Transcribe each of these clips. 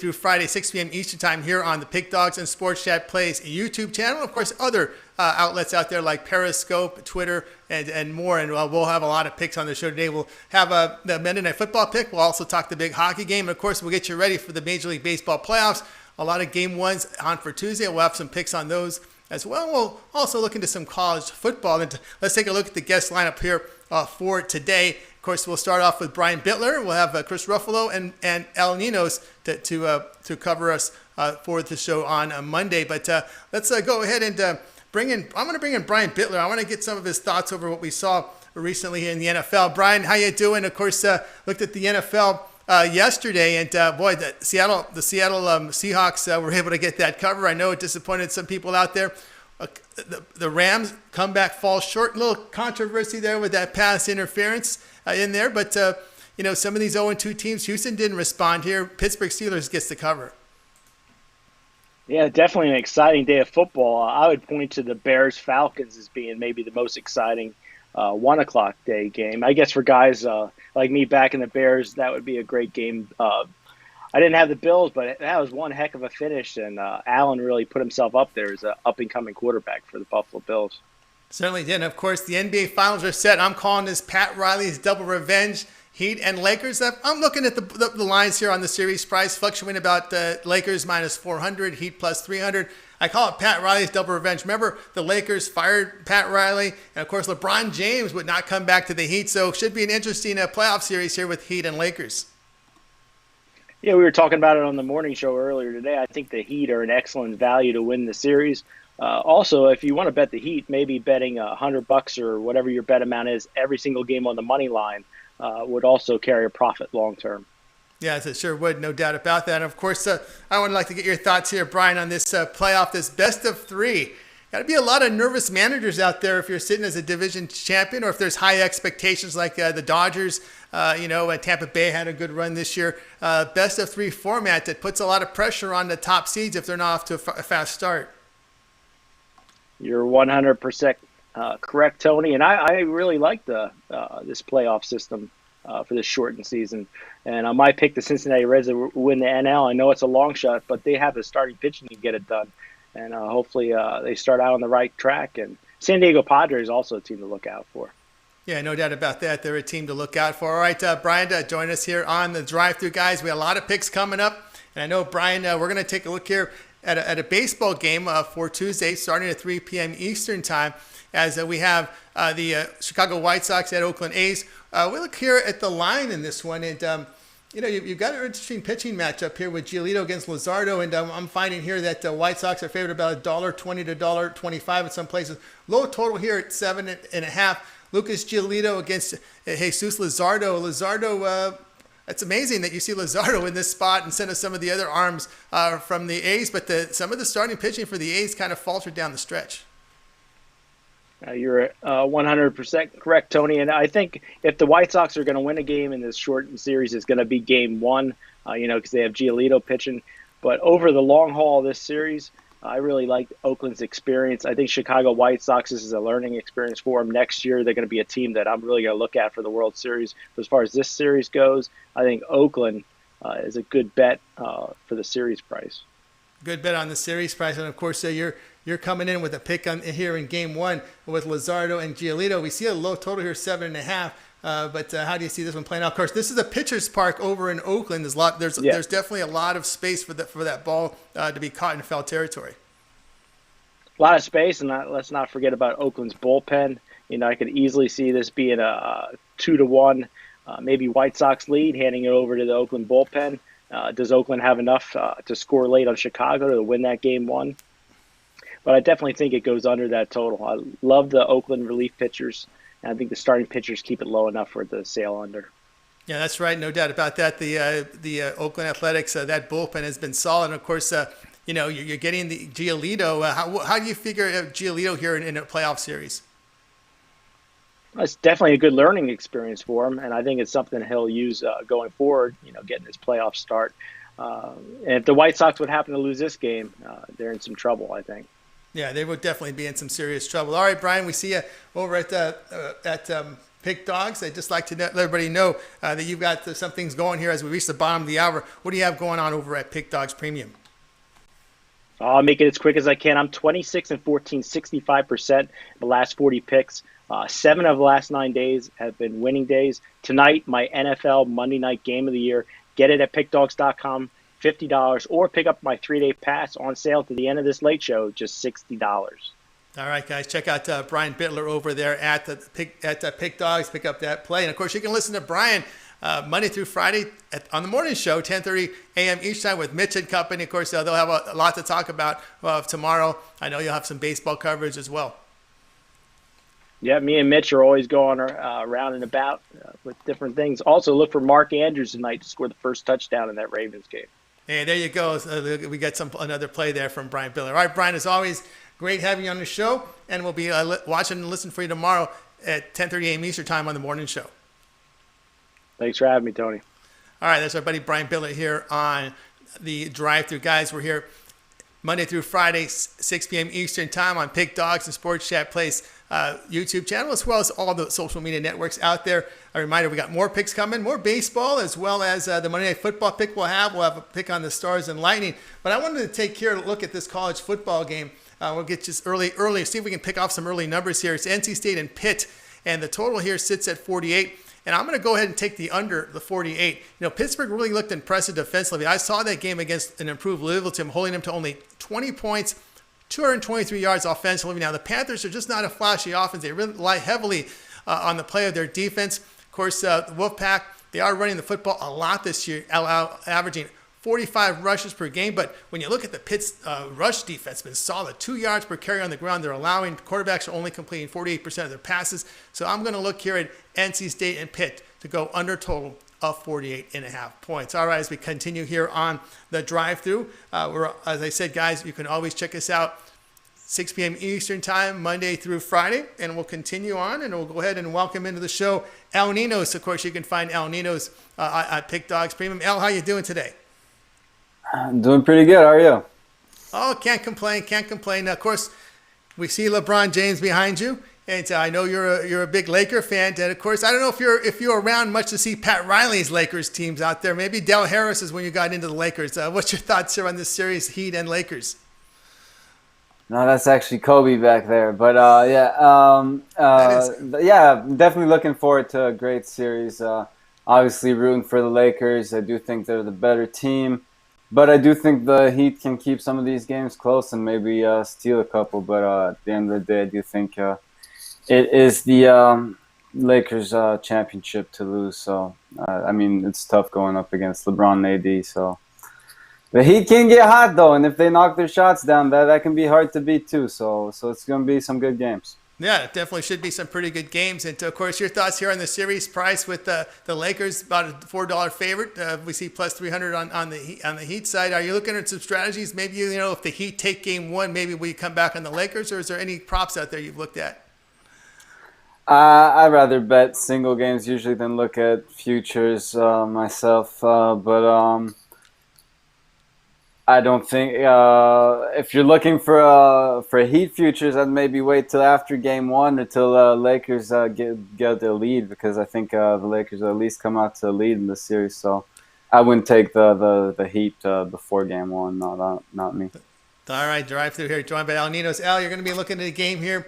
through Friday, 6 p.m. Eastern Time here on the Pick Dogs and Sports Chat Plays YouTube channel. Of course, other outlets out there like Periscope, Twitter, and more. And we'll have a lot of picks on the show today. We'll have the Monday Night Football pick. We'll also talk the big hockey game. And, of course, we'll get you ready for the Major League Baseball playoffs. A lot of game ones on for Tuesday. We'll have some picks on those as well. We'll also look into some college football. And let's take a look at the guest lineup here for today. Of course, we'll start off with Brian Bittler. We'll have Chris Ruffalo and El Ninos to cover us for the show on Monday. But let's go ahead and I'm going to bring in Brian Bittler. I want to get some of his thoughts over what we saw recently in the NFL. Brian, how you doing? Of course, looked at the NFL yesterday, and boy, the Seattle Seahawks were able to get that cover. I know it disappointed some people out there. The Rams comeback falls short. A little controversy there with that pass interference in there, but some of these 0-2 teams, Houston didn't respond here. Pittsburgh Steelers gets the cover. Yeah, definitely an exciting day of football. I would point to the Bears-Falcons as being maybe the most exciting 1 o'clock day game. I guess for guys like me back in the Bears, that would be a great game. I didn't have the Bills, but that was one heck of a finish, and Allen really put himself up there as an up-and-coming quarterback for the Buffalo Bills. Certainly did. And of course, the NBA Finals are set. I'm calling this Pat Riley's double revenge. Heat and Lakers. I'm looking at the lines here on the series price, fluctuating about Lakers minus 400, Heat plus 300. I call it Pat Riley's double revenge. Remember, the Lakers fired Pat Riley, and of course, LeBron James would not come back to the Heat. So it should be an interesting playoff series here with Heat and Lakers. Yeah, we were talking about it on the morning show earlier today. I think the Heat are an excellent value to win the series. Also, if you want to bet the Heat, maybe betting $100 or whatever your bet amount is every single game on the money line would also carry a profit long term. Yes, it sure would, no doubt about that. And of course, I would like to get your thoughts here, Brian, on this playoff, this best of three. Got to be a lot of nervous managers out there if you're sitting as a division champion, or if there's high expectations like the Dodgers. Tampa Bay had a good run this year. Best of three format that puts a lot of pressure on the top seeds if they're not off to a fast start. You're 100% correct, Tony. And I really like this playoff system for this shortened season. And I might pick the Cincinnati Reds to win the NL. I know it's a long shot, but they have the starting pitching to get it done. And hopefully they start out on the right track. And San Diego Padres also a team to look out for. Yeah, no doubt about that. They're a team to look out for. All right, Brian, join us here on the drive-thru, guys. We have a lot of picks coming up. And I know, Brian, we're going to take a look here at a baseball game for Tuesday, starting at 3 p.m. Eastern time, as we have the Chicago White Sox at Oakland A's. We look here at the line in this one, and you've got an interesting pitching matchup here with Giolito against Luzardo, and I'm finding here that the White Sox are favored about $1.20 to $1.25 in some places. Low total here at 7.5. Lucas Giolito against Jesus Luzardo. Luzardo. It's amazing that you see Luzardo in this spot instead of some of the other arms from the A's, but some of the starting pitching for the A's kind of faltered down the stretch. You're 100% correct, Tony. And I think if the White Sox are going to win a game in this shortened series, it's going to be game one, because they have Giolito pitching. But over the long haul of this series, I really like Oakland's experience. I think Chicago White Sox, this is a learning experience for them. Next year, they're going to be a team that I'm really going to look at for the World Series. But as far as this series goes, I think Oakland is a good bet for the series price. Good bet on the series price. And, of course, you're coming in with a pick on here in game one with Luzardo and Giolito. We see a low total here, 7.5. But how do you see this one playing out? Of course, this is a pitcher's park over in Oakland. There's definitely a lot of space for that ball to be caught in foul territory. A lot of space, and let's not forget about Oakland's bullpen. I could easily see this being a 2-1, maybe White Sox lead, handing it over to the Oakland bullpen. Does Oakland have enough to score late on Chicago to win that game one? But I definitely think it goes under that total. I love the Oakland relief pitchers. And I think the starting pitchers keep it low enough for it to sail under. Yeah, that's right. No doubt about that. The Oakland Athletics, that bullpen has been solid. And, of course, you're getting the Giolito. How do you figure Giolito here in a playoff series? It's definitely a good learning experience for him. And I think it's something he'll use going forward, getting his playoff start. And if the White Sox would happen to lose this game, they're in some trouble, I think. Yeah, they would definitely be in some serious trouble. All right, Brian, we see you over at Pick Dogs. I'd just like to let everybody know that you've got some things going here as we reach the bottom of the hour. What do you have going on over at Pick Dogs Premium? I'll make it as quick as I can. I'm 26 and 14, 65% the last 40 picks. 7 of the last 9 days have been winning days. Tonight, my NFL Monday night game of the year. Get it at pickdogs.com, $50, or pick up my 3-day pass on sale to the end of this late show, just $60. All right, guys, check out Brian Bittler over there at Pick Dogs. Pick up that play. And, of course, you can listen to Brian Monday through Friday on the morning show, 10:30 a.m. each time with Mitch and company. Of course, they'll have a lot to talk about tomorrow. I know you'll have some baseball coverage as well. Yeah, me and Mitch are always going around and about with different things. Also, look for Mark Andrews tonight to score the first touchdown in that Ravens game. Hey, there you go. We got another play there from Brian Bittler. All right, Brian, as always, great having you on the show, and we'll be watching and listening for you tomorrow at 10:30 a.m. Eastern time on the morning show. Thanks for having me, Tony. All right, that's our buddy Brian Bittler here on the drive-thru. Guys, we're here Monday through Friday, 6 p.m. Eastern time on Pick Dogs and Sports Chat Place YouTube channel, as well as all the social media networks out there. A reminder, we got more picks coming, more baseball, as well as the Monday Night Football pick we'll have. We'll have a pick on the Stars and Lightning. But I wanted to take care to look at this college football game. We'll get just early, see if we can pick off some early numbers here. It's NC State and Pitt, and the total here sits at 48. And I'm going to go ahead and take the under the 48. You know, Pittsburgh really looked impressive defensively. I saw that game against an improved Louisville team, holding them to only 20 points, 223 yards offensively. Now, the Panthers are just not a flashy offense. They rely heavily on the play of their defense. Of course, the Wolfpack, they are running the football a lot this year, averaging 45 rushes per game. But when you look at the Pitt's rush defense, it's been solid. 2 yards per carry on the ground. They're allowing quarterbacks are only completing 48% of their passes. So I'm going to look here at NC State and Pitt to go under total of 48.5 points. All right, as we continue here on the drive-thru, as I said, guys, you can always check us out 6 p.m. Eastern time, Monday through Friday, and we'll continue on, and we'll go ahead and welcome into the show El Ninos. Of course, you can find El Ninos at Pick Dogs Premium. El, how you doing today? I'm doing pretty good. How are you? Oh, can't complain. Of course, we see LeBron James behind you, and I know you're a big Laker fan. And of course, I don't know if you're around much to see Pat Riley's Lakers teams out there. Maybe Del Harris is when you got into the Lakers. What's your thoughts here on this series, Heat and Lakers? No, that's actually Kobe back there. But yeah, definitely looking forward to a great series. Obviously, rooting for the Lakers. I do think they're the better team. But I do think the Heat can keep some of these games close and maybe steal a couple. But at the end of the day, I do think it is the Lakers' championship to lose. So, I mean, it's tough going up against LeBron and AD. So the Heat can get hot, though. And if they knock their shots down, that can be hard to beat, too. So it's going to be some good games. Yeah, it definitely should be some pretty good games. And, of course, your thoughts here on the series price with the Lakers, about a $4 favorite. We see plus 300 on the Heat side. Are you looking at some strategies? Maybe, if the Heat take game one, maybe we come back on the Lakers? Or is there any props out there you've looked at? I'd rather bet single games usually than look at futures myself. I don't think if you're looking for Heat futures, I'd maybe wait till after game one or till Lakers get their lead, because I think the Lakers will at least come out to the lead in the series. So I wouldn't take the Heat before game one. Not me. All right, drive through here, joined by El Ninos. Al, you're going to be looking at a game here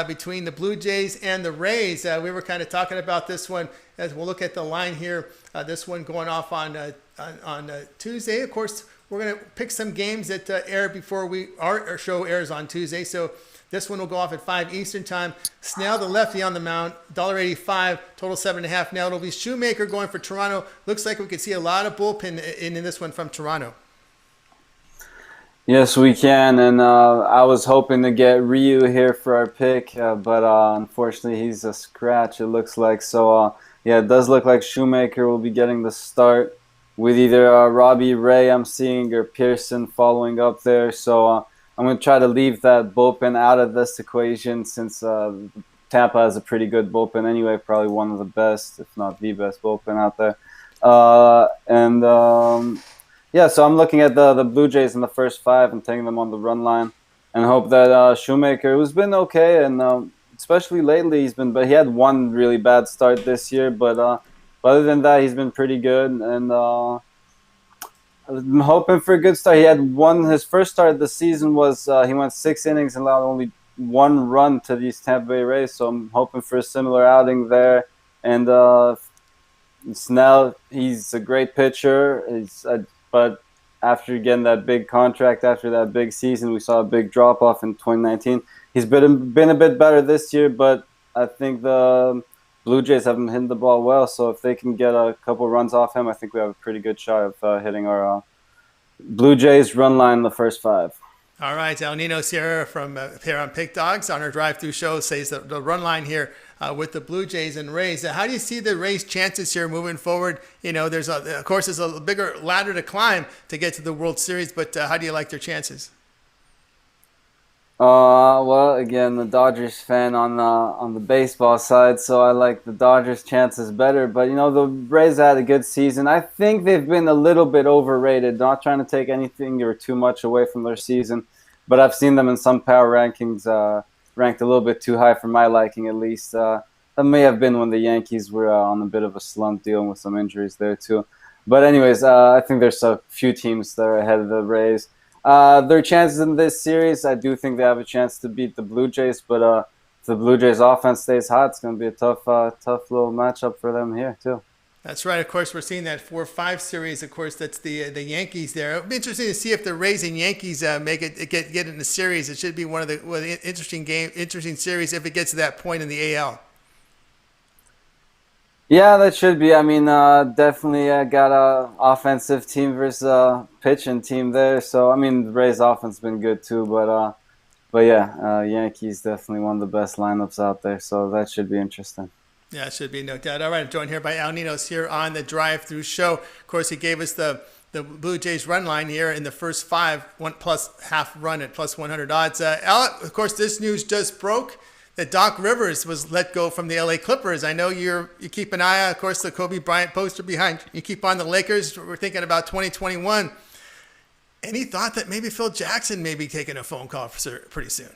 between the Blue Jays and the Rays. We were kind of talking about this one as we'll look at the line here. This one going off on Tuesday, of course. We're going to pick some games that air before our show airs on Tuesday. So this one will go off at 5 Eastern time. Snell, the lefty on the mound, $1.85, total 7.5. Now it'll be Shoemaker going for Toronto. Looks like we could see a lot of bullpen in this one from Toronto. Yes, we can. And I was hoping to get Ryu here for our pick, but unfortunately he's a scratch, it looks like. So, yeah, it does look like Shoemaker will be getting the start, with either Robbie Ray I'm seeing or Pearson following up there. So I'm going to try to leave that bullpen out of this equation, since Tampa has a pretty good bullpen anyway, probably one of the best, if not the best bullpen out there. Yeah, so I'm looking at the Blue Jays in the first 5 and taking them on the run line, and hope that Shoemaker, who's been okay and especially lately, but he had one really bad start this year. But other than that, he's been pretty good, and I'm hoping for a good start. He had his first start of the season was he went 6 innings and allowed only one run to these Tampa Bay Rays. So I'm hoping for a similar outing there. And Snell, he's a great pitcher. But after getting that big contract, after that big season, we saw a big drop off in 2019. He's been a bit better this year, but I think the Blue Jays haven't hit the ball well. So if they can get a couple runs off him, I think we have a pretty good shot of hitting our Blue Jays run line in the first 5. All right, El Nino Sierra from here on Pick Dogs on our drive-through show says that the run line here with the Blue Jays and Rays. How do you see the Rays' chances here moving forward? You know, there's a bigger ladder to climb to get to the World Series, but how do you like their chances? Well, again, the Dodgers fan on the baseball side, so I like the Dodgers' chances better. But the Rays had a good season. I think they've been a little bit overrated. Not trying to take anything or too much away from their season, but I've seen them in some power rankings ranked a little bit too high for my liking, at least. That may have been when the Yankees were on a bit of a slump, dealing with some injuries there too. But anyways, I think there's a few teams that are ahead of the Rays. Their chances in this series, I do think they have a chance to beat the Blue Jays, but if the Blue Jays offense stays hot, it's going to be a tough little matchup for them here too. That's right. Of course, we're seeing that 4-5 series. Of course, that's the Yankees there. It'll be interesting to see if the Rays and Yankees make it get in the series. It should be one of the interesting series if it gets to that point in the AL. Yeah, that should be. I mean, definitely got a offensive team versus a pitching team there. So, I mean, the Rays' offense has been good too. But yeah, Yankees definitely one of the best lineups out there. So that should be interesting. Yeah, it should be, no doubt. All right, I'm joined here by Al Ninos here on the drive-through show. Of course, he gave us the Blue Jays run line here in the first 5, 1+ half run at plus 100 odds. Al, of course, this news just broke that Doc Rivers was let go from the LA Clippers. I know you keep an eye on, of course, the Kobe Bryant poster behind. You keep on the Lakers. We're thinking about 2021. Any thought that maybe Phil Jackson may be taking a phone call pretty soon?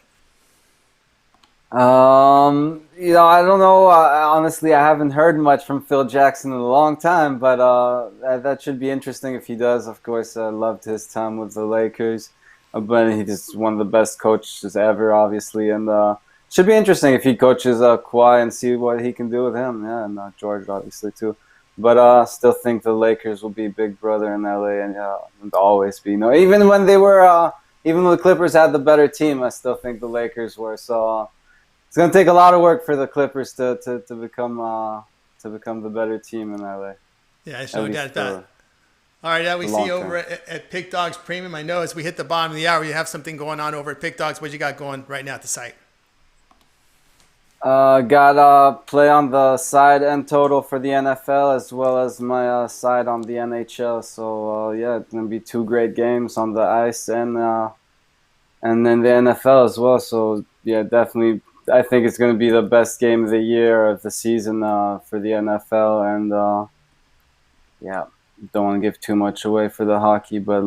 I don't know. Honestly, I haven't heard much from Phil Jackson in a long time, but that should be interesting if he does. Of course, I loved his time with the Lakers, but he's just one of the best coaches ever, obviously, and should be interesting if he coaches Kawhi and see what he can do with him. Yeah, and George obviously too. But still think the Lakers will be big brother in LA and always be. Even when even when the Clippers had the better team, I still think the Lakers were. So it's going to take a lot of work for the Clippers to become the better team in LA. Yeah, I no doubt that. All right, we see you over at Pick Dogs Premium. I know as we hit the bottom of the hour, you have something going on over at Pick Dogs. What you got going right now at the site? Got play on the side and total for the NFL as well as my side on the NHL. So yeah, it's gonna be 2 great games on the ice and then the NFL as well. So yeah, definitely, I think it's gonna be the best game of the year of the season for the NFL. And yeah, don't want to give too much away for the hockey, but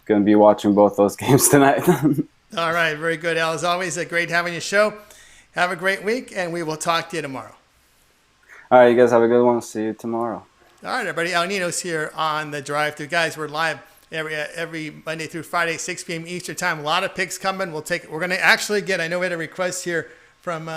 gonna be watching both those games tonight. All right, very good, Al. As always, great having you show. Have a great week, and we will talk to you tomorrow. All right, you guys have a good one. See you tomorrow. All right, everybody. Al Ninos here on the drive-through. Guys, we're live every Monday through Friday, 6 p.m. Eastern time. A lot of picks coming. We're going to actually get, I know we had a request here from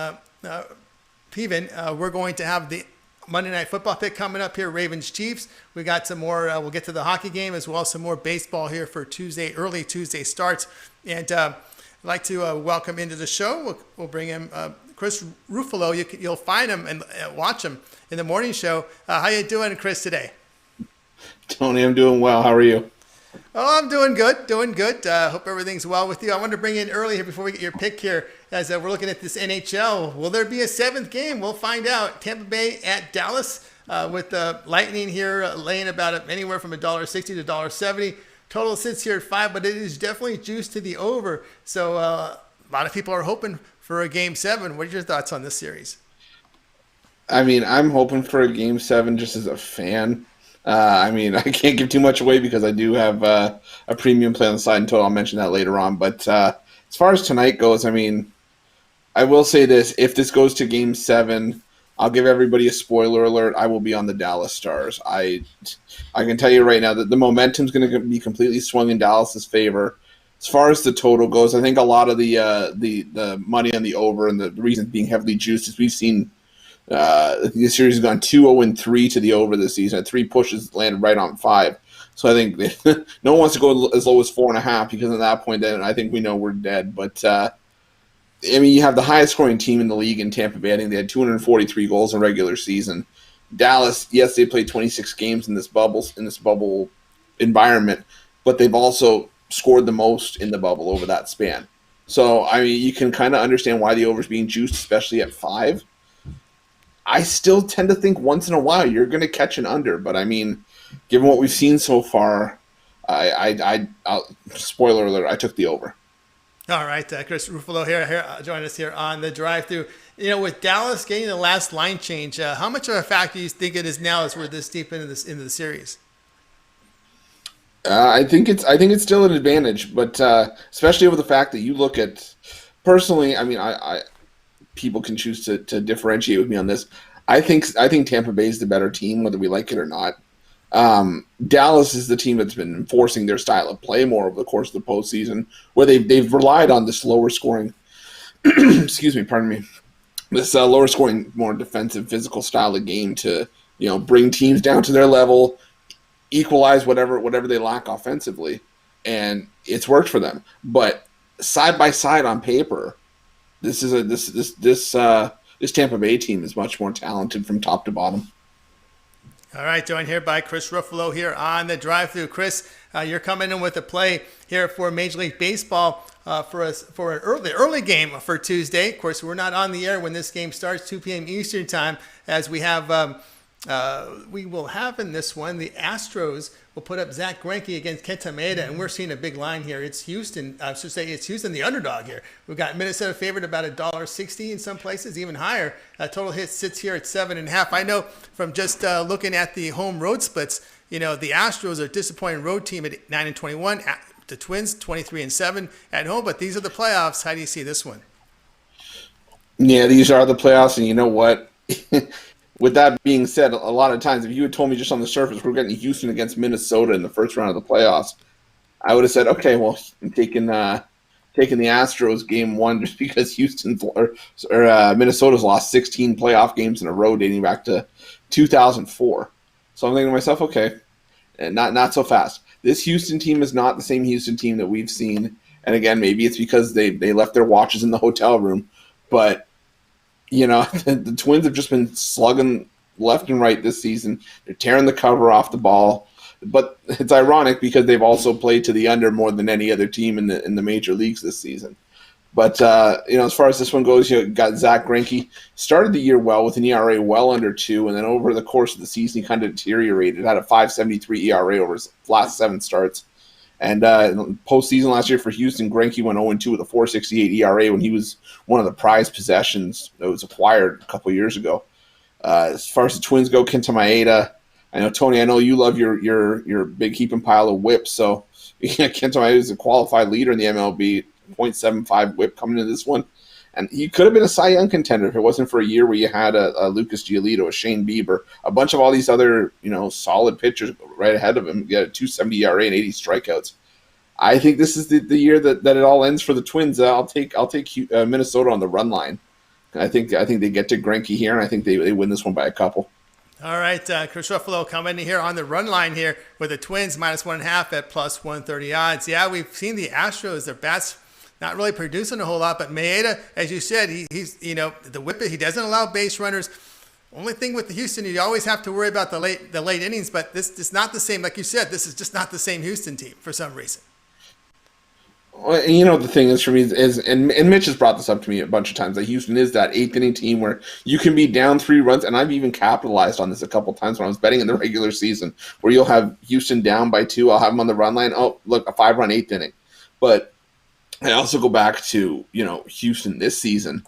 Peven. We're going to have the Monday Night Football pick coming up here, Ravens Chiefs. We got some more. We'll get to the hockey game as well as some more baseball here for early Tuesday starts. And I'd like to welcome into the show. We'll bring him Chris Ruffalo. You'll find him and watch him in the morning show. How you doing, Chris, today? Tony, I'm doing well. How are you? Oh, I'm doing good. Hope everything's well with you. I wanted to bring in early here before we get your pick here as we're looking at this NHL. Will there be a 7th game? We'll find out. Tampa Bay at Dallas with the Lightning here laying about anywhere from $1.60 to $1.70. Total sits here at 5, but it is definitely juiced to the over. So a lot of people are hoping for a Game 7. What are your thoughts on this series? I mean, I'm hoping for a Game 7 just as a fan. I mean, I can't give too much away because I do have a premium play on the side until I'll mention that later on. But as far as tonight goes, I mean, I will say this: if this goes to Game 7, I'll give everybody a spoiler alert. I will be on the Dallas Stars. I can tell you right now that the momentum's going to be completely swung in Dallas's favor. As far as the total goes, I think a lot of the money on the over and the reason being heavily juiced is we've seen the series has gone 2-0-3 to the over this season. 3 pushes landed right on 5. So I think no one wants to go as low as 4.5 because at that point, then I think we know we're dead. But I mean, you have the highest scoring team in the league in Tampa Bay. I think they had 243 goals in regular season. Dallas, yes, they played 26 games in this bubble environment, but they've also scored the most in the bubble over that span. So I mean, you can kind of understand why the over is being juiced, especially at 5. I still tend to think once in a while you're going to catch an under, but I mean, given what we've seen so far, I'll spoiler alert, I took the over. All right, Chris Ruffalo here join us here on the drive-through. You know, with Dallas getting the last line change, how much of a factor do you think it is now as we're this deep into the series? I think it's still an advantage, but especially with the fact that you look at personally. I mean, I people can choose to differentiate with me on this. I think Tampa Bay is the better team, whether we like it or not. Dallas is the team that's been enforcing their style of play more over the course of the postseason, where they've relied on this lower scoring. Excuse me, pardon me. This lower scoring, more defensive, physical style of game to bring teams down to their level, equalize whatever they lack offensively, and it's worked for them. But side by side on paper, this Tampa Bay team is much more talented from top to bottom. All right, joined here by Chris Ruffalo here on the drive-through. Chris, you're coming in with a play here for Major League Baseball for an early game for Tuesday. Of course, we're not on the air when this game starts, 2 p.m. Eastern time, as we have we will have in this one the Astros will put up Zach Greinke against Kenta Maeda, and we're seeing a big line here. It's Houston. I should say it's Houston, the underdog here. We've got Minnesota favored about $1.60 in some places, even higher. Total hit sits here at 7.5. I know from just looking at the home road splits, the Astros are a disappointing road team at 9-21. The Twins 23-7 at home, but these are the playoffs. How do you see this one? Yeah, these are the playoffs, and you know what? With that being said, a lot of times, if you had told me just on the surface we're getting Houston against Minnesota in the first round of the playoffs, I would have said, okay, well, I'm taking the Astros game 1 just because Minnesota's lost 16 playoff games in a row dating back to 2004. So I'm thinking to myself, okay, not so fast. This Houston team is not the same Houston team that we've seen. And again, maybe it's because they left their watches in the hotel room, but the Twins have just been slugging left and right this season. They're tearing the cover off the ball. But it's ironic because they've also played to the under more than any other team in the major leagues this season. But, as far as this one goes, got Zach Greinke. Started the year well with an ERA well under 2, and then over the course of the season, he kind of deteriorated. Had a 5.73 ERA over his last 7 starts. And postseason last year for Houston, Greinke went 0-2 with a 4.68 ERA when he was one of the prized possessions that was acquired a couple years ago. As far as the Twins go, Kenta Maeda, I know, Tony, I know you love your big heaping pile of whips. So Kenta Maeda is a qualified leader in the MLB, 0.75 whip coming into this one. And he could have been a Cy Young contender if it wasn't for a year where you had a Lucas Giolito, a Shane Bieber, a bunch of all these other solid pitchers right ahead of him. You had a 2.70 ERA and 80 strikeouts. I think this is the year that it all ends for the Twins. I'll take Minnesota on the run line. I think they get to Greinke here, and I think they win this one by a couple. All right, Chris Ruffalo coming in here on the run line here with the Twins -1.5 at +130 odds. Yeah, we've seen the Astros, their bats not really producing a whole lot, but Maeda, as you said, he's the whip. He doesn't allow base runners. Only thing with the Houston, you always have to worry about the late innings. But this is not the same. Like you said, this is just not the same Houston team for some reason. Well, the thing is for me is, and Mitch has brought this up to me a bunch of times, that Houston is that 8th inning team where you can be down 3 runs, and I've even capitalized on this a couple times when I was betting in the regular season, where you'll have Houston down by 2, I'll have them on the run line. Oh, look, a 5-run 8th inning, but I also go back to Houston this season,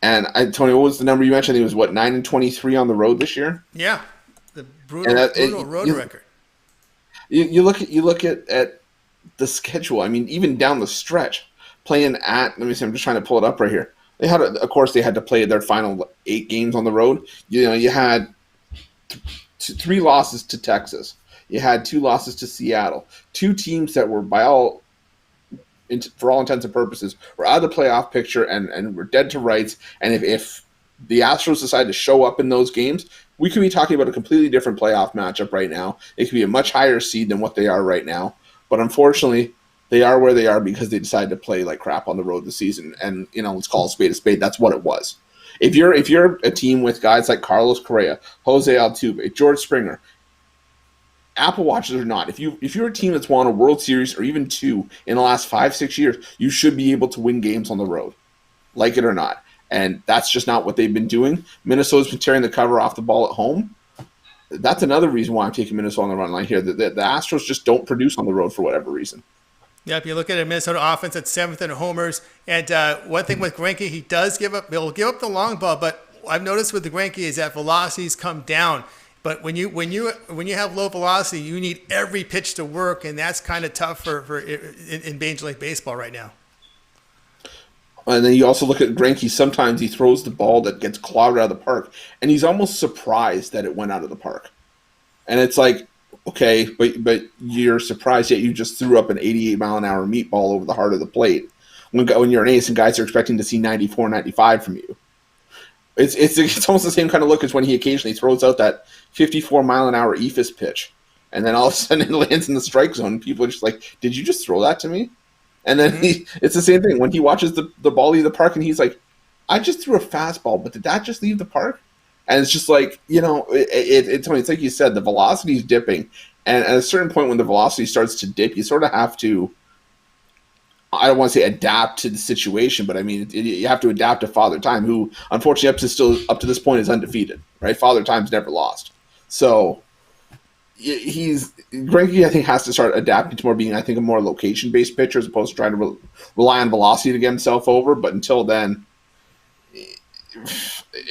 and Tony, what was the number you mentioned? It was 9-23 on the road this year. Yeah, the brutal road record. You look at the schedule. I mean, even down the stretch, playing at, let me see, I'm just trying to pull it up right here. Of course, they had to play their final 8 games on the road. You had 3 losses to Texas. You had 2 losses to Seattle. 2 teams that were for all intents and purposes, were out of the playoff picture and were dead to rights. And if the Astros decide to show up in those games, we could be talking about a completely different playoff matchup right now. It could be a much higher seed than what they are right now. But unfortunately, they are where they are because they decided to play like crap on the road this season. And, let's call a spade a spade. That's what it was. If you're a team with guys like Carlos Correa, Jose Altuve, George Springer, Apple Watches or not, if you're a team that's won a World Series or even 2 in the last 5-6 years, you should be able to win games on the road, like it or not. And that's just not what they've been doing. Minnesota's been tearing the cover off the ball at home. That's another reason why I'm taking Minnesota on the run line here. The Astros just don't produce on the road for whatever reason. Yeah, if you look at a Minnesota offense at 7th in homers, and one thing with Greinke, he'll give up the long ball, but I've noticed with the Greinke is that velocities come down. But when you have low velocity, you need every pitch to work, and that's kind of tough in Major League Baseball right now. And then you also look at Greinke. Sometimes he throws the ball that gets clouded out of the park, and he's almost surprised that it went out of the park. And it's like, okay, but you're surprised yet you just threw up an 88-mile-an-hour meatball over the heart of the plate when you're an ace and guys are expecting to see 94, 95 from you. It's almost the same kind of look as when he occasionally throws out that 54-mile-an-hour ephus pitch, and then all of a sudden it lands in the strike zone. And people are just like, "Did you just throw that to me?" And then it's the same thing when he watches the ball leave the park, and he's like, "I just threw a fastball, but did that just leave the park?" And it's just like, it's like you said, the velocity is dipping, and at a certain point when the velocity starts to dip, you sort of have to. I don't want to say adapt to the situation, but I mean, you have to adapt to Father Time, who unfortunately up to this point is undefeated, right? Father Time's never lost. So Greinke, I think, has to start adapting to more being, I think, a more location-based pitcher as opposed to trying to rely on velocity to get himself over. But until then,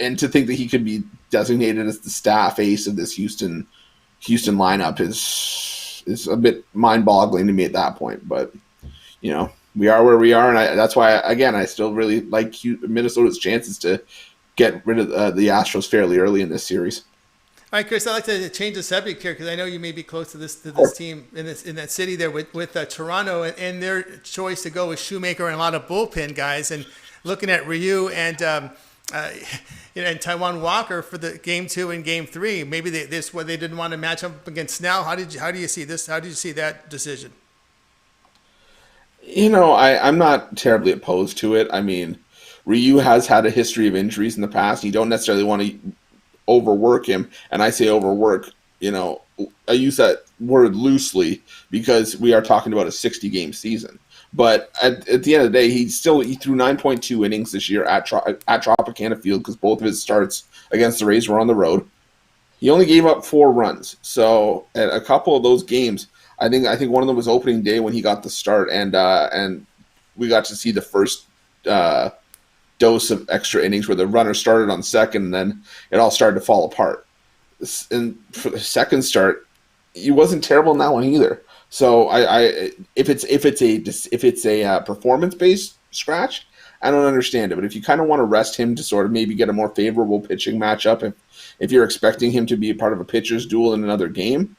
and to think that he could be designated as the staff ace of this Houston lineup is a bit mind-boggling to me at that point. But, we are where we are, and that's why, again, I still really like Minnesota's chances to get rid of the Astros fairly early in this series. All right, Chris, I'd like to change the subject here because I know you may be close to this team in that city there with Toronto and their choice to go with Shoemaker and a lot of bullpen guys, and looking at Ryu and and Taiwan Walker for the Game 2 and Game 3. Maybe they didn't want to match up against Snell. How do you see this? How did you see that decision? I'm not terribly opposed to it. I mean, Ryu has had a history of injuries in the past. You don't necessarily want to overwork him. And I say overwork, I use that word loosely because we are talking about a 60-game season. But at the end of the day, he threw 9.2 innings this year at Tropicana Field because both of his starts against the Rays were on the road. He only gave up 4 runs. So at a couple of those games, I think one of them was opening day when he got the start, and we got to see the first dose of extra innings where the runner started on second, and then it all started to fall apart. And for the second start, he wasn't terrible in that one either. So if it's a performance based scratch, I don't understand it. But if you kind of want to rest him to sort of maybe get a more favorable pitching matchup, if you're expecting him to be a part of a pitcher's duel in another game.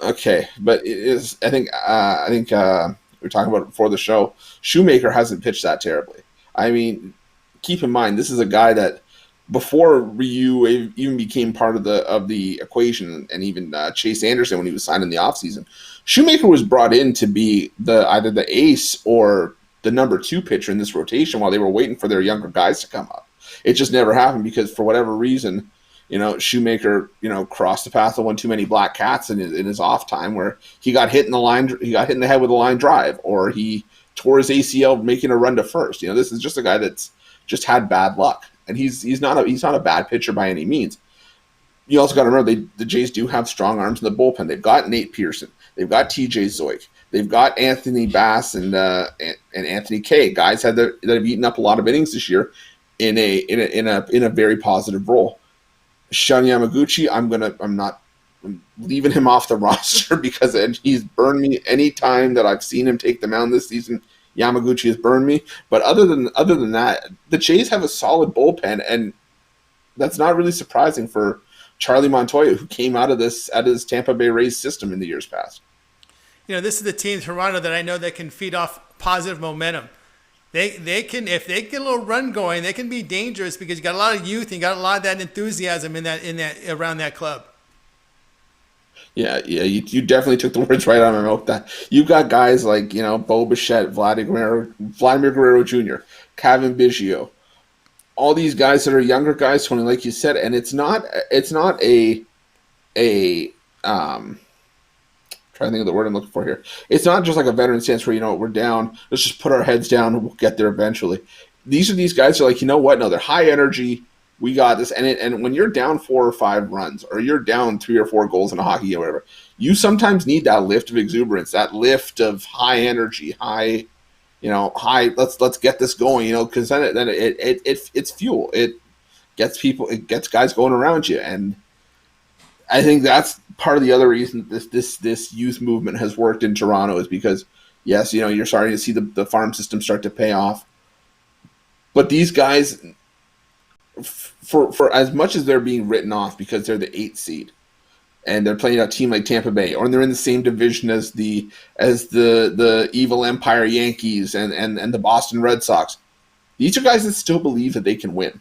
Okay, but it is. I think we were talking about it before the show. Shoemaker hasn't pitched that terribly. I mean, keep in mind this is a guy that before Ryu even became part of the equation, and even Chase Anderson when he was signed in the offseason, Shoemaker was brought in to be either the ace or the number 2 pitcher in this rotation while they were waiting for their younger guys to come up. It just never happened because for whatever reason. Shoemaker, crossed the path of one too many black cats in his off time where he got hit in the head with a line drive, or he tore his ACL making a run to first. This is just a guy that's just had bad luck, and he's not a bad pitcher by any means. You also got to remember the Jays do have strong arms in the bullpen. They've got Nate Pearson, they've got TJ Zoik, they've got Anthony Bass and Anthony Kay, guys that have eaten up a lot of innings this year in a very positive role. Shun Yamaguchi, I'm leaving him off the roster because he's burned me any time that I've seen him take the mound this season. Yamaguchi has burned me. But other than that, the Jays have a solid bullpen, and that's not really surprising for Charlie Montoya, who came out of this Tampa Bay Rays system in the years past. This is the team, Toronto, that I know that can feed off positive momentum. They can, if they get a little run going, they can be dangerous because you got a lot of youth and you got a lot of that enthusiasm in that around that club. Yeah, you definitely took the words right out of my mouth. That you've got guys like Bo Bichette, Vladimir Guerrero Jr., Kevin Biggio, all these guys that are younger guys, Tony, like you said, and it's not a trying to think of the word I'm looking for here. It's not just like a veteran stance where we're down, let's just put our heads down and we'll get there eventually. These guys are like, you know what? No, they're high energy. We got this. And when you're down 4 or 5 runs, or you're down 3 or 4 goals in a hockey game or whatever, you sometimes need that lift of exuberance, that lift of high energy, high. Let's get this going, because then it's fuel. It gets guys going around you, and I think that's part of the other reason this youth movement has worked in Toronto is because, yes, you're starting to see the farm system start to pay off, but these guys, for as much as they're being written off because they're the 8th seed, and they're playing a team like Tampa Bay, or they're in the same division as the evil Empire Yankees and the Boston Red Sox. These are guys that still believe that they can win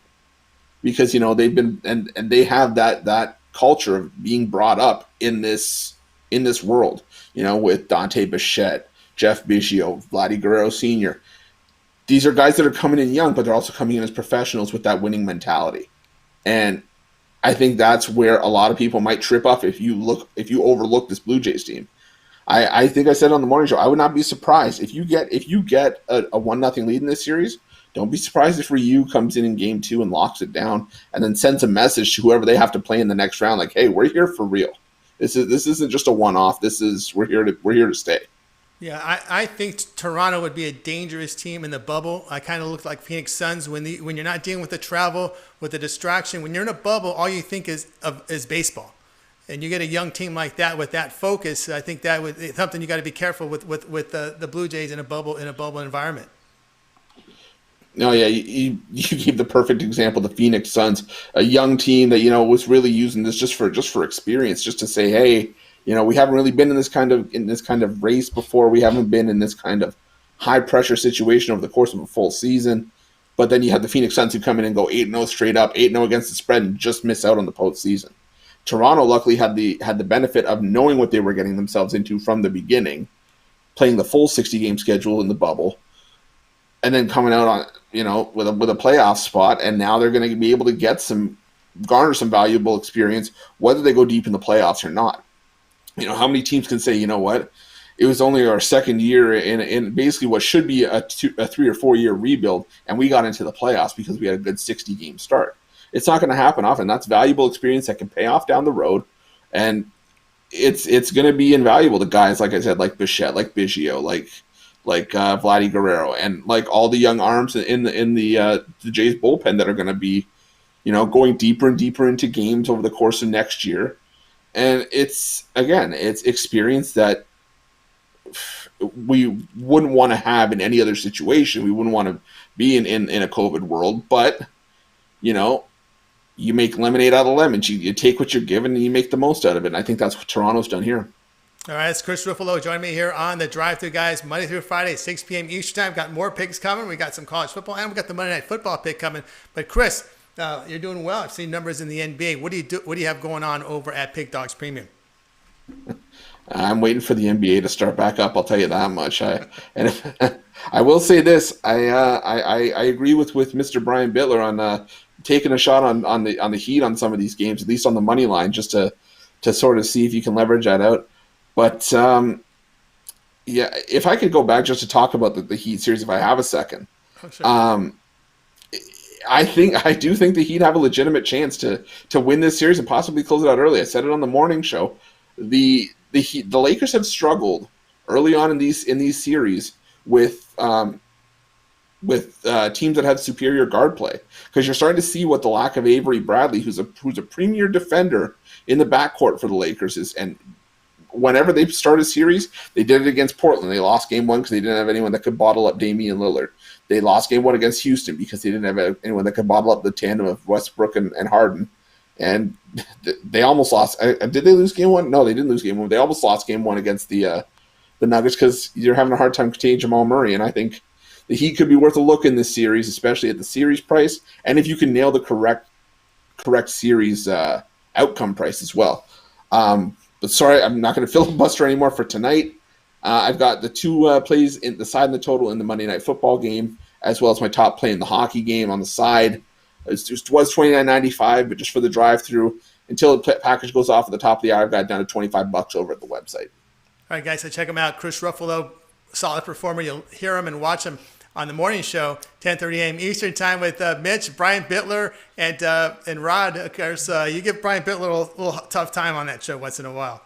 because they've been and they have that culture of being brought up in this world. With Dante Bichette, Jeff Biggio, Vladdy Guerrero Sr. These are guys that are coming in young, but they're also coming in as professionals with that winning mentality, and I think that's where a lot of people might trip up if you overlook this Blue Jays team. I think I said on the morning show, I would not be surprised if you get a 1-0 lead in this series. Don't be surprised if Ryu comes in game 2 and locks it down, and then sends a message to whoever they have to play in the next round, like, "Hey, we're here for real. This isn't just a one-off. We're here to stay." Yeah, I think Toronto would be a dangerous team in the bubble. I kind of look like Phoenix Suns when you're not dealing with the travel, with the distraction. When you're in a bubble, all you think is baseball, and you get a young team like that with that focus. I think it's something you got to be careful with the Blue Jays in a bubble environment. No, yeah, you gave the perfect example. The Phoenix Suns, a young team that was really using this just for experience, just to say, hey. We haven't really been in this kind of race before. We haven't been in this kind of high pressure situation over the course of a full season. But then you have the Phoenix Suns who come in and go 8-0 straight up, 8-0 against the spread, and just miss out on the postseason. Toronto luckily had the benefit of knowing what they were getting themselves into from the beginning, playing the full 60-game schedule in the bubble, and then coming out on with a playoff spot. And now they're going to be able to garner some valuable experience, whether they go deep in the playoffs or not. How many teams can say, what? It was only our second year in basically what should be a 3 or 4 year rebuild, and we got into the playoffs because we had a good 60-game start. It's not going to happen often. That's valuable experience that can pay off down the road, and it's going to be invaluable to guys, like I said, like Bichette, like Biggio, like Vladdy Guerrero, and like all the young arms in the Jays bullpen that are going to be, going deeper and deeper into games over the course of next year. And it's experience that we wouldn't want to have in any other situation. We wouldn't want to be in a COVID world. But, you make lemonade out of lemons. You take what you're given and you make the most out of it. And I think that's what Toronto's done here. All right, it's Chris Ruffalo joining me here on the Drive Thru Guys, Monday through Friday, 6 p.m. Eastern time. Got more picks coming. We got some college football, and we got the Monday Night Football pick coming. But Chris, you're doing well. I've seen numbers in the NBA. What do you have going on over at Pick Dogs Premium? I'm waiting for the NBA to start back up. I'll tell you that much. I will say this. I agree with Mr. Brian Bittler on taking a shot on the Heat on some of these games, at least on the money line, just to sort of see if you can leverage that out. But yeah, if I could go back just to talk about the Heat series, if I have a second. Oh, sure. I do think the Heat have a legitimate chance to win this series and possibly close it out early. I said it on the morning show. The Lakers have struggled early on in these series with teams that have superior guard play, because you're starting to see what the lack of Avery Bradley, who's a premier defender in the backcourt for the Lakers, is, and whenever they start a series, they did it against Portland. They lost game one because they didn't have anyone that could bottle up Damian Lillard. They lost game one against Houston because they didn't have anyone that could bottle up the tandem of Westbrook and Harden. And they almost lost. Did they lose game one? No, they didn't lose game one. They almost lost game one against the Nuggets because you're having a hard time containing Jamal Murray. And I think the Heat could be worth a look in this series, especially at the series price. And if you can nail the correct series outcome price as well. But sorry, I'm not going to filibuster anymore for tonight. I've got the two plays in the side and the total in the Monday Night Football game, as well as my top play in the hockey game on the side. It was $29.95, but just for the drive-through, until the package goes off at the top of the hour, I've got it down to $25 over at the website. All right, guys, so check him out. Chris Ruffalo, solid performer. You'll hear him and watch him on the morning show, 10:30 a.m. Eastern time with Mitch, Brian Bittler, and Rod. Of course, you give Brian Bittler a little tough time on that show once in a while.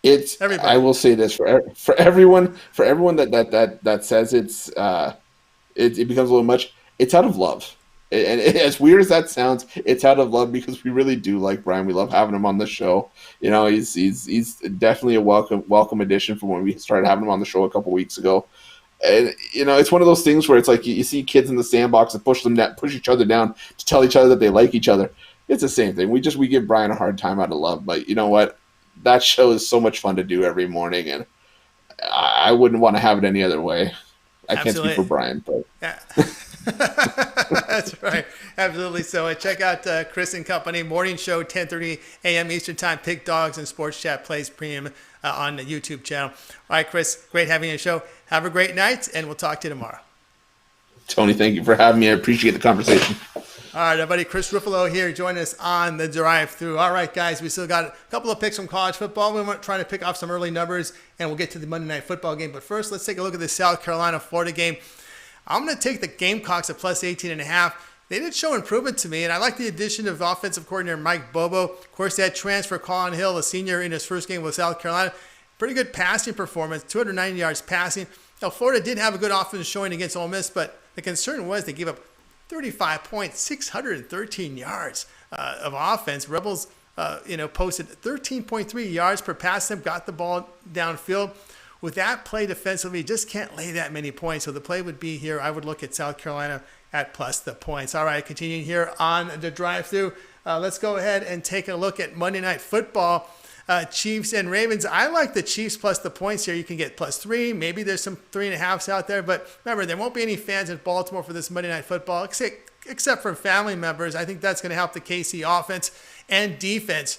It's everybody. I will say this for everyone that says it becomes a little much. It's out of love, and as weird as that sounds, it's out of love because we really do like Brian. We love having him on the show. You know, he's definitely a welcome addition from when we started having him on the show a couple weeks ago. And, you know, it's one of those things where it's like you see kids in the sandbox and push each other down to tell each other that they like each other. It's the same thing. We give Brian a hard time out of love. But you know what? That show is so much fun to do every morning, and I wouldn't want to have it any other way. I can't speak for Brian, but yeah. That's right. Absolutely. So check out Chris and Company morning show, 10:30 a.m. Eastern time. Pick Dogs and Sports Chat Plays Premium on the YouTube channel. All right, Chris, great having you on the show. Have a great night, and we'll talk to you tomorrow. Tony, thank you for having me. I appreciate the conversation. All right, everybody. Chris Ruffalo here. Join us on the drive-through. All right, guys, we still got a couple of picks from college football. We're trying to pick off some early numbers, and we'll get to the Monday Night Football game. But first, let's take a look at the South Carolina-Florida game. I'm going to take the Gamecocks at plus 18.5. They did show improvement to me, and I like the addition of offensive coordinator Mike Bobo. Of course, that transfer, Colin Hill, a senior in his first game with South Carolina. Pretty good passing performance, 290 yards passing. Now, Florida did have a good offense showing against Ole Miss, but the concern was they gave up 35 points, 613 yards of offense. Rebels, posted 13.3 yards per pass attempt, got the ball downfield. With that play defensively, you just can't lay that many points. So the play would be here. I would look at South Carolina at plus the points. All right, continuing here on the drive-through. Let's go ahead and take a look at Monday Night Football. Chiefs and Ravens. I like the Chiefs plus the points here. You can get plus 3. Maybe there's some 3.5s out there. But remember, there won't be any fans in Baltimore for this Monday Night Football, except for family members. I think that's going to help the KC offense and defense.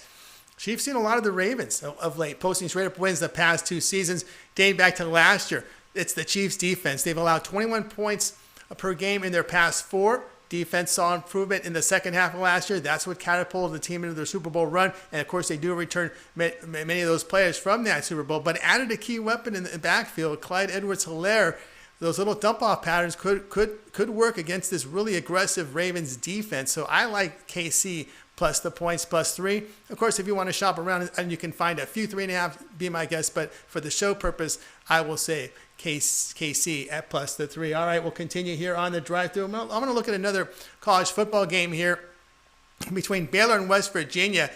Chiefs seen a lot of the Ravens of late, posting straight up wins the past 2 seasons, dating back to last year. It's the Chiefs defense. They've allowed 21 points per game in their past 4. Defense saw improvement in the second half of last year. That's what catapulted the team into their Super Bowl run. And, of course, they do return many of those players from that Super Bowl. But added a key weapon in the backfield, Clyde Edwards-Helaire. Those little dump-off patterns could work against this really aggressive Ravens defense. So I like KC plus the points, plus 3. Of course, if you want to shop around, and you can find a few 3.5, be my guest. But for the show purpose, I will say KC at plus the 3. All right, we'll continue here on the drive-through. I'm going to look at another college football game here between Baylor and West Virginia.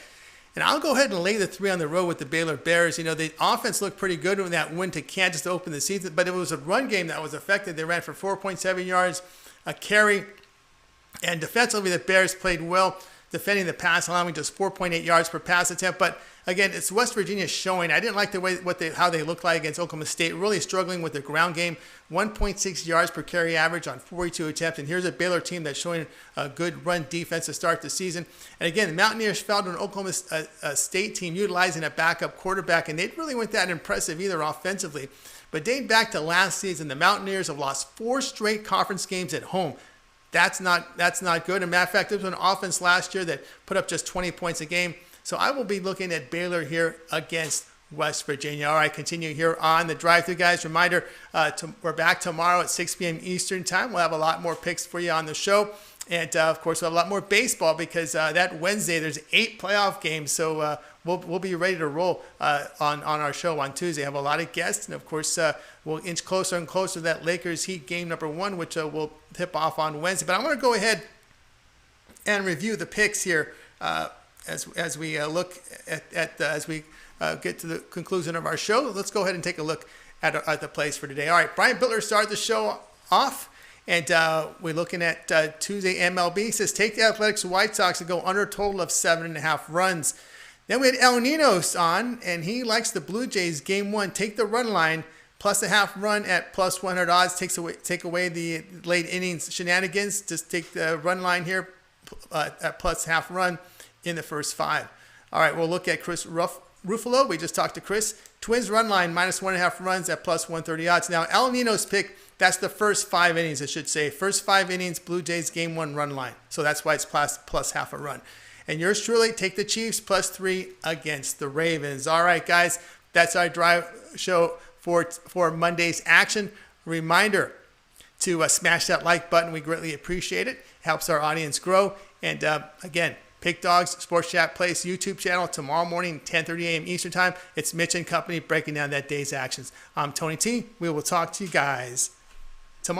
And I'll go ahead and lay the 3 on the road with the Baylor Bears. You know, the offense looked pretty good in that win to Kansas to open the season, but it was a run game that was affected. They ran for 4.7 yards a carry. And defensively, the Bears played well, defending the pass, allowing just 4.8 yards per pass attempt. But again, it's West Virginia showing. I didn't like the way how they looked like against Oklahoma State. Really struggling with the ground game. 1.6 yards per carry average on 42 attempts. And here's a Baylor team that's showing a good run defense to start the season. And again, the Mountaineers found an Oklahoma State team utilizing a backup quarterback, and they really weren't that impressive either offensively. But dating back to last season, the Mountaineers have lost 4 straight conference games at home. That's not good. As a matter of fact, there was an offense last year that put up just 20 points a game. So I will be looking at Baylor here against West Virginia. All right, continue here on the drive-thru, guys. Reminder, we're back tomorrow at 6 p.m. Eastern time. We'll have a lot more picks for you on the show. And, of course, we'll have a lot more baseball because that Wednesday there's 8 playoff games. So we'll be ready to roll on our show on Tuesday. Have a lot of guests. And, of course, we'll inch closer and closer to that Lakers-Heat game number 1, which will tip off on Wednesday. But I want to go ahead and review the picks here as we look at as we get to the conclusion of our show, let's go ahead and take a look at the plays for today. All right, Brian Bittler started the show off. And we're looking at Tuesday MLB. He says, take the Athletics White Sox and go under a total of 7.5 runs. Then we had El Nino's on, and he likes the Blue Jays game 1. Take the run line, plus a half run at plus 100 odds. Take away the late innings shenanigans. Just take the run line here at plus half run in the first 5. All right, we'll look at Chris Ruffalo. We just talked to Chris. Twins run line, minus 1.5 runs at plus 130 odds. Now, El Nino's pick, that's the first 5 innings, I should say. First 5 innings, Blue Jays game 1 run line. So that's why it's plus half a run. And yours truly, take the Chiefs plus 3 against the Ravens. All right, guys, that's our drive show for Monday's action. Reminder to smash that like button. We greatly appreciate it. Helps our audience grow. And again, Pick Dogs Sports Chat Place YouTube channel tomorrow morning, 10:30 a.m. Eastern Time. It's Mitch and Company breaking down that day's actions. I'm Tony T. We will talk to you guys